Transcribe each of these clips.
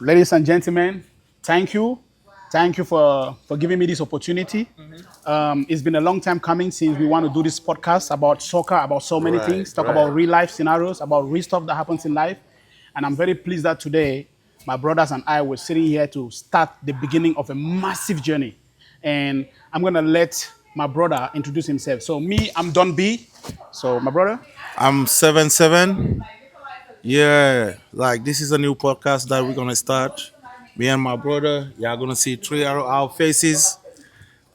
Ladies and gentlemen, thank you. Thank you for giving me this opportunity. It's been a long time coming since we want to do this podcast about soccer, about so many Right, things, talk about right. real life scenarios, about real stuff that happens in life. And I'm very pleased that today my brothers and I were sitting here to start the beginning of a massive journey. And I'm going to let my brother introduce himself. So, me, I'm Don B. So, my brother, I'm 7-7. Yeah, like this is a new podcast that we're gonna start. Me and my brother, y'all gonna see three of our faces.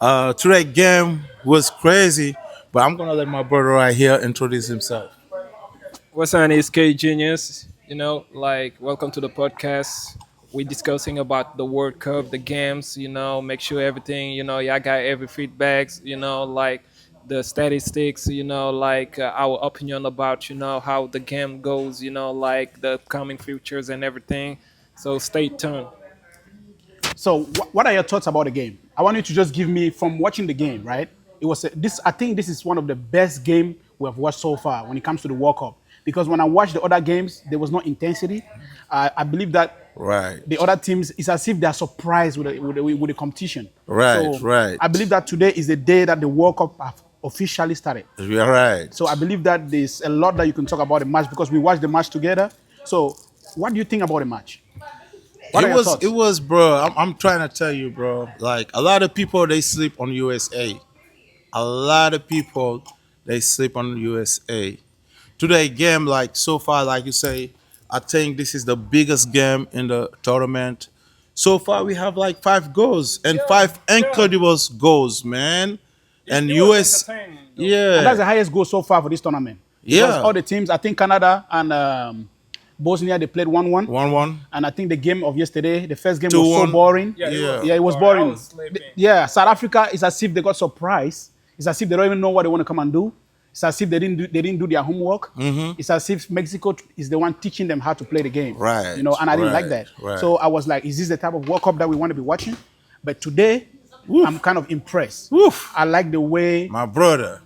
Today game was crazy, but I'm gonna let my brother right here introduce himself. What's on is K Genius? Welcome to the podcast. We discussing about the World Cup, the games. Make sure everything. Y'all got every feedbacks. The statistics. Our opinion about how the game goes. The upcoming futures and everything. So stay tuned. so what are your thoughts about the game? I want you to just give me from watching the game, right? It was this. I think this is one of the best game we have watched so far when it comes to the World Cup. Because when I watched the other games, there was no intensity. I believe that Right, the other teams, it's as if they are surprised with the competition. right, So right. I believe that today is the day that the World Cup have officially started. You're right. So I believe that there's a lot that you can talk about the match because we watched the match together. So what do you think about the match? What are your It thoughts? was, bro. I'm trying to tell you, bro. Like a lot of people, they sleep on USA. A lot of people, they sleep on USA. Today game, like so far, like you say, I think this is the biggest game in the tournament. So far, we have like 5 goals and five incredible goals, man. And US, And that's yeah, the highest goal so far for this tournament. Because yeah, all the teams, I think Canada and Bosnia, they played 1-1. 1-1, And I think the game of yesterday, the first game two was so one, boring. yeah, Yeah, it was boring. Yeah, South Africa is as if they got surprised. It's as if they don't even know what they want to come and do. It's as if they didn't do their homework. It's as if Mexico is the one teaching them how to play the game. right, And I didn't like right, that. right. So I was like, is this the type of World Cup that we want to be watching? But today, I'm kind of impressed. Woof, I like the way my brother,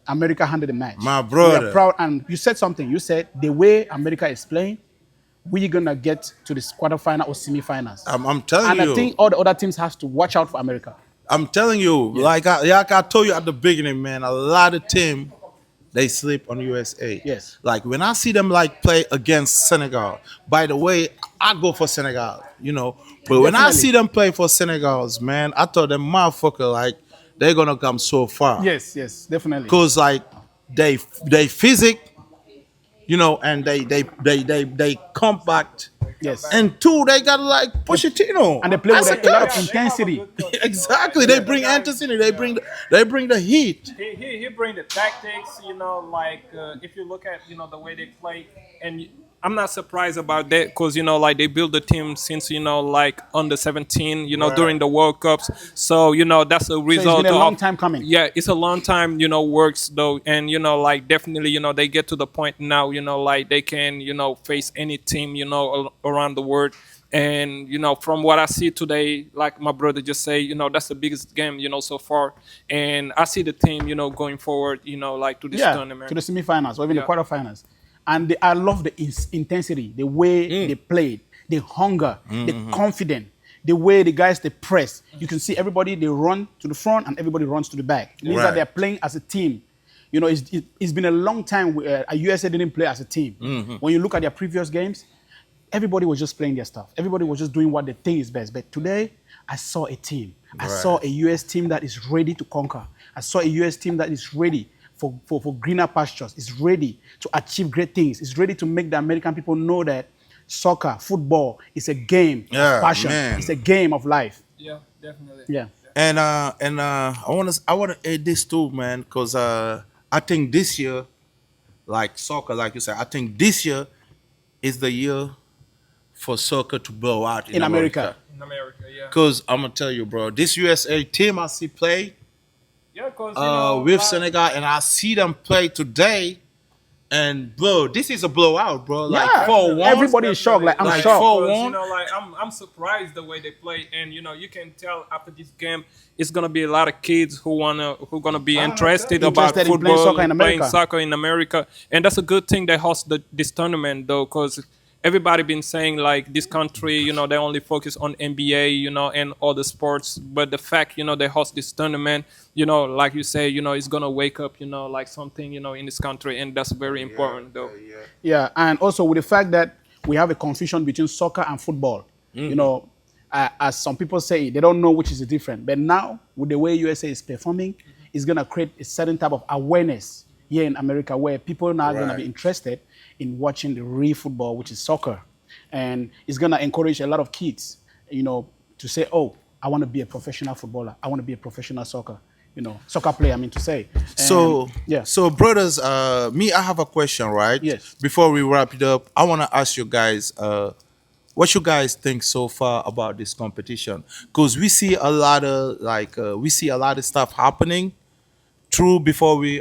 America handled the match. my We are brother. proud, and you said something. You said the way America is playing, we're gonna get to the quarterfinal or semifinals. I'm telling And I you. think all the other teams have to watch out for America. I'm telling you, like I told you at the beginning, man, a lot of team they sleep on USA. Yes. Like when I see them like play against Senegal, by the way, I go for Senegal, you know. But when I Definitely. see them play for Senegals, man, I thought them motherfucker like they're gonna come so far. Yes, definitely. Cause like they physic, you know, and they compact. Yes. And two, they got like Pochettino. And they play with That's a lot of coach. intensity. Exactly. They bring intensity. They bring the heat. He bring the tactics, if you look at the way they play, and I'm not surprised about that because they build the team since under 17, Right. during the World Cups. So that's a So it's result been a long of time coming. yeah, it's a long time works though, and definitely they get to the point now they can face any team around the world. And from what I see today, like my brother just say, that's the biggest game so far. And I see the team going forward to this Yeah, tournament. to the semifinals or even the Yeah. quarterfinals. And I love the intensity, the way they played, the hunger, the confidence, the way the guys they press. You can see everybody they run to the front and everybody runs to the back. It means that Right. they're playing as a team. It's been a long time where USA didn't play as a team. When you look at their previous games, everybody was just playing their stuff. Everybody was just doing what they think is best. But today, I saw a team. I Right. saw a US team that is ready to conquer. I saw a US team that is ready for greener pastures. It's ready to achieve great things. It's ready to make the American people know that soccer, football, is a game Yeah, of passion. man. It's a game of life. Yeah, definitely. Yeah. And I wanna add this too, man, because I think this year, like soccer, like you said, I think this year is the year for soccer to blow out in, In America. America. In America, yeah. Cause I'm gonna tell you, bro, this USA team I see play Yeah, because with Senegal, and I see them play today. And bro, this is a blowout, bro. Like Yeah. 4-1. Everybody is shocked. Like, I'm Like shocked. 4-1. I'm surprised the way they play, and you can tell after this game, it's gonna be a lot of kids who gonna be interested about Interested in playing football, soccer in playing America. soccer in America, and that's a good thing they host this tournament though, because everybody been saying like this country, they only focus on NBA, and other sports. But the fact, they host this tournament, like you say, it's gonna wake up, like something, in this country, and that's very important, though. Yeah, and also with the fact that we have a confusion between soccer and football. As some people say, they don't know which is the difference. But now, with the way USA is performing, it's gonna create a certain type of awareness here in America, where people now are gonna be interested in watching the real football, which is soccer, and it's gonna encourage a lot of kids, to say, "Oh, I want to be a professional footballer. I want to be a professional soccer player." I mean to say. So yeah. so brothers, I have a question, right? Yes. Before we wrap it up, I want to ask you guys, what you guys think so far about this competition? Because we see a lot of stuff happening true before we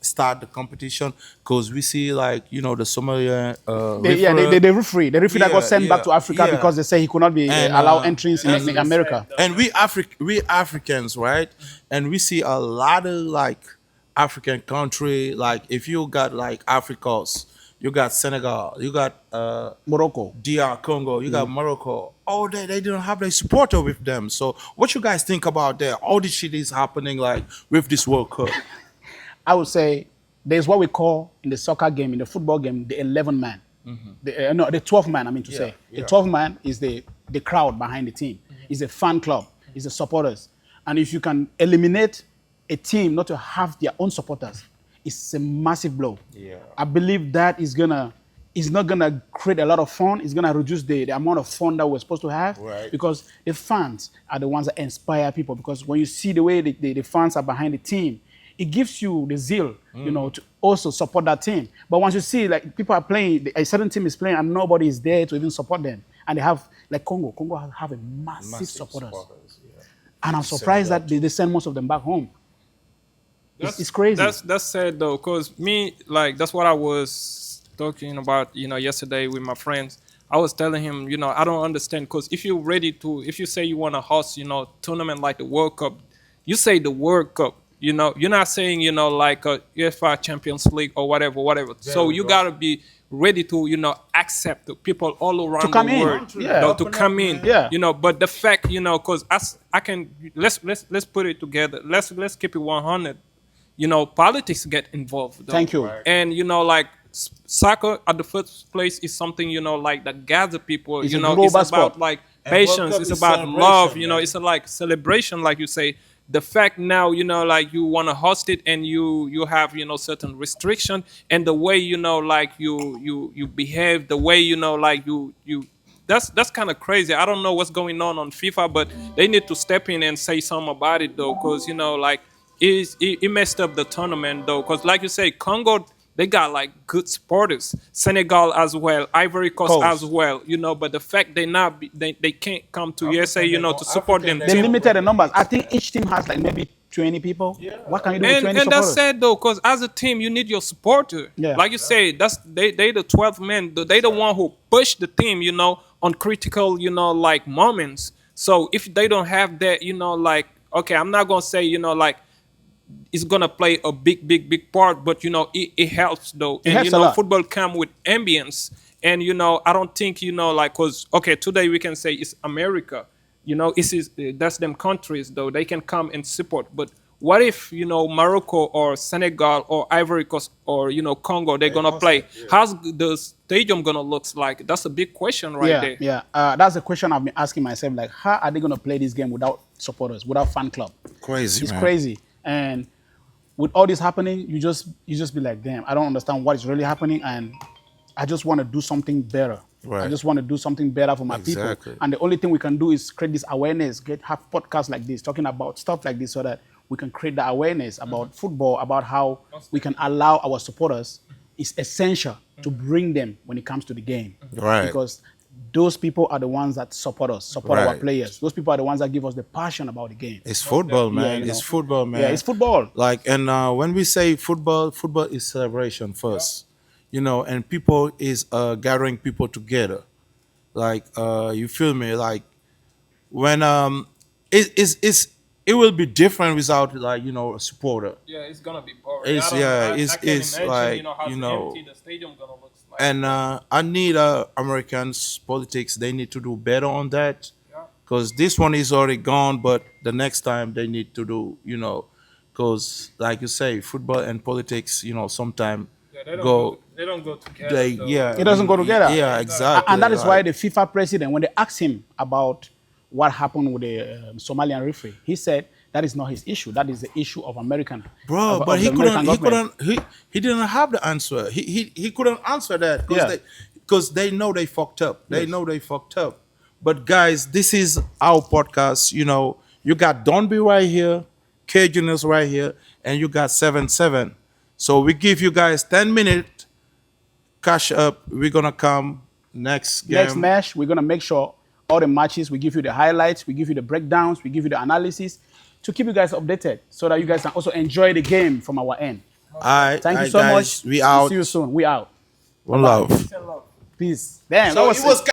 start the competition. Because we see the Somalia The referee that got sent back to Africa because they say he could not be And, allowed entrance in America. and we Africans, right? And we see a lot of African country. Like if you got Africos, you got Senegal, you got Morocco. DR Congo, you got Morocco. Oh, they don't have a supporter with them. So what you guys think about that? All this shit is happening with this World Cup. I would say there's what we call in the soccer game, in the football game, the 11 man. The 12 man, I mean to say. The 12 man is the crowd behind the team. It's a fan club. It's the supporters. And if you can eliminate a team not to have their own supporters, it's a massive blow. Yeah. I believe that is not gonna create a lot of fun. It's gonna reduce the amount of fun that we're supposed to have. Right. Because the fans are the ones that inspire people. Because when you see the way the fans are behind the team, it gives you the zeal, to also support that team. But once you see people are playing, a certain team is playing and nobody is there to even support them, and they have Congo. Congo have a massive supporters. And I'm surprised that they send most of them back home. It's crazy. That's sad though, cause me that's what I was talking about, yesterday with my friends. I was telling him, I don't understand, cause if you say you want to host, tournament like the World Cup, you say the World Cup. You're not saying like a UEFA Champions League or whatever. So you gotta be ready to accept the people all around come the in. world, Yeah. to come in. Yeah. But the fact, cause I can let's put it together. Let's keep it 100. Politics get involved, though. Thank you. Right. And soccer at the first place is something that gather people. It's a It's global about sport. And patience. World Cup It's is about celebration, love. man. It's celebration, like you say. The fact now, you want to host it, and you have certain restriction, and the way you behave, the way you. That's kind of crazy. I don't know what's going on FIFA, but they need to step in and say something about it, though, because it messed up the tournament, though, because like you say, Congo, they got good supporters, Senegal as well, Ivory Coast as well, but the fact they can't come to USA, to support them. They limited the numbers. I think each team has maybe 20 people. What can you do with 20 And that's supporters? sad though, because as a team, you need your supporter. Yeah. Like you say, they the 12 men. They the one who push the team, on critical, moments. So if they don't have that, okay, I'm not gonna say, it's gonna play a big part, but it helps though. It And helps a lot. football come with ambience. And I don't think cause okay, today we can say it's America. That's them countries though. They can come and support. But what if Morocco or Senegal or Ivory Coast or Congo, they're gonna play? How's the stadium gonna look like? That's a big question there. Yeah. That's a question I've been asking myself. How are they going to play this game without supporters, without fan club? Crazy, It's man. crazy. And with all this happening, you just be like, damn, I don't understand what is really happening, and I just want to do something better. Right. I just want to do something better for my Exactly. people. And the only thing we can do is create this awareness, have podcasts like this, talking about stuff like this, so that we can create the awareness about football, about how we can allow our supporters. It's essential to bring them when it comes to the game. Right. Because those people are the ones that support us, support our Right. players. Those people are the ones that give us the passion about the game. It's football, man. you know. It's football, man. Yeah, it's football. And when we say football, football is celebration first, and people is gathering people together. You feel me? When it will be different without a supporter. Yeah, it's gonna be boring. It's- I don't- yeah, I it's- can't it's imagine, like, how empty the stadium gonna look And I need Americans politics. They need to do better on that because this one is already gone. But the next time they need to do, because like you say, football and politics, sometimes Yeah, they don't go. they don't go together. They Though. yeah. It doesn't go together. Yeah, exactly. And that is why like- the FIFA president, when they asked him about what happened with the Somalian referee, he said that is not his issue. That is the issue of American. Bro, of but the he American couldn't. He government. couldn't. He didn't have the answer. He couldn't answer that Yeah. because they know they fucked up. They know they fucked up. But guys, this is our podcast. You got Don't Be right here, Cajunness right here, and you got 7-7. So we give you guys 10 minutes. Cash up. We're gonna come next game. Next match, we're gonna make sure all the matches, we give you the highlights, we give you the breakdowns, we give you the analysis to keep you guys updated so that you guys can also enjoy the game from our end. All right. Thank all you right, so guys. much. We out. See you soon. We out. One love. Peace. Damn, So that it was